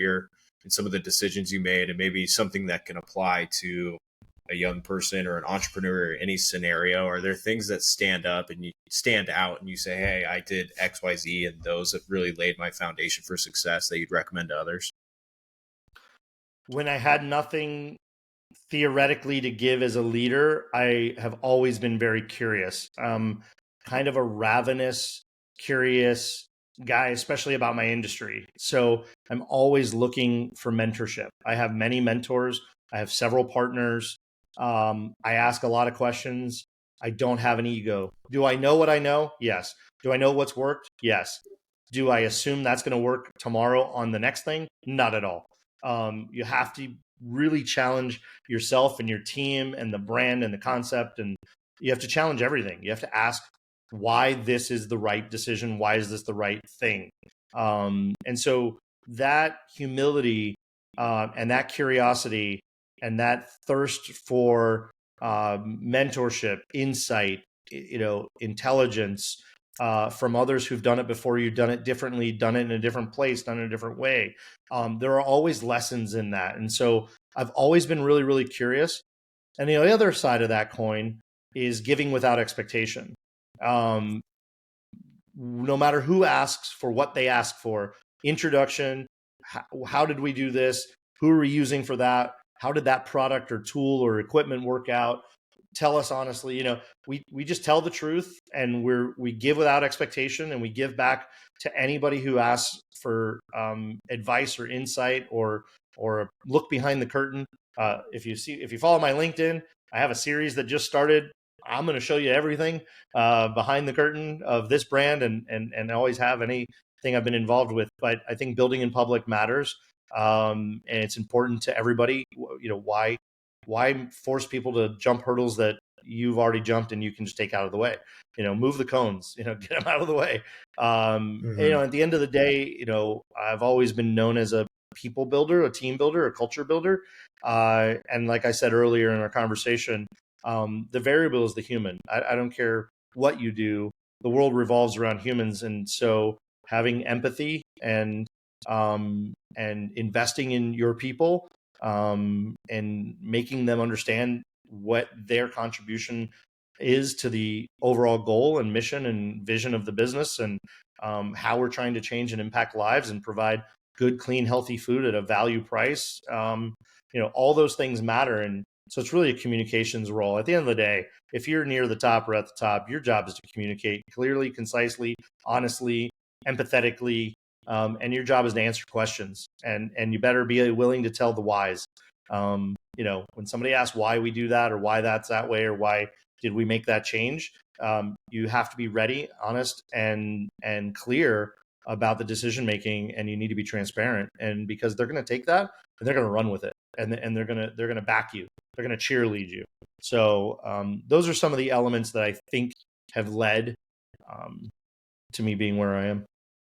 career and some of the decisions you made, and maybe something that can apply to a young person or an entrepreneur or any scenario? Are there things that stand up and you stand out and you say, hey, I did XYZ and those have really laid my foundation for success that you'd recommend to others? When I had nothing theoretically to give as a leader, I have always been very curious. Kind of a ravenous, curious guy, especially about my industry. So I'm always looking for mentorship. I have many mentors. I have several partners. I ask a lot of questions. I don't have an ego. Do I know what I know? Yes. Do I know what's worked? Yes. Do I assume that's going to work tomorrow on the next thing? Not at all. You have to really challenge yourself and your team and the brand and the concept, and you have to challenge everything. You have to ask why this is the right decision. Why is this the right thing? And so that humility and that curiosity and that thirst for mentorship, insight, intelligence from others who've done it before you, done it differently, done it in a different place, done it in a different way. There are always lessons in that. And so I've always been really, really curious. And the other side of that coin is giving without expectation. No matter who asks for what they ask for, introduction, how did we do this? Who are we using for that? How did that product or tool or equipment work out? Tell us honestly. We just tell the truth, and we give without expectation, and we give back to anybody who asks for advice or insight or look behind the curtain. If you follow my LinkedIn, I have a series that just started. I'm going to show you everything behind the curtain of this brand, and always have anything I've been involved with. But I think building in public matters, and it's important to everybody. Why force people to jump hurdles that you've already jumped and you can just take out of the way? Move the cones. Get them out of the way. At the end of the day, I've always been known as a people builder, a team builder, a culture builder. And like I said earlier in our conversation, the variable is the human. I don't care what you do. The world revolves around humans. And so having empathy and investing in your people, and making them understand what their contribution is to the overall goal and mission and vision of the business, and how we're trying to change and impact lives and provide good, clean, healthy food at a value price. All those things matter. And so it's really a communications role. At the end of the day, if you're near the top or at the top, your job is to communicate clearly, concisely, honestly, empathetically, and your job is to answer questions. And you better be willing to tell the whys. When somebody asks why we do that or why that's that way or why did we make that change, you have to be ready, honest, and clear about the decision making, and you need to be transparent. And because they're going to take that and they're going to run with it, and they're going to back you, they're going to cheerlead you. So those are some of the elements that I think have led to me being where I am.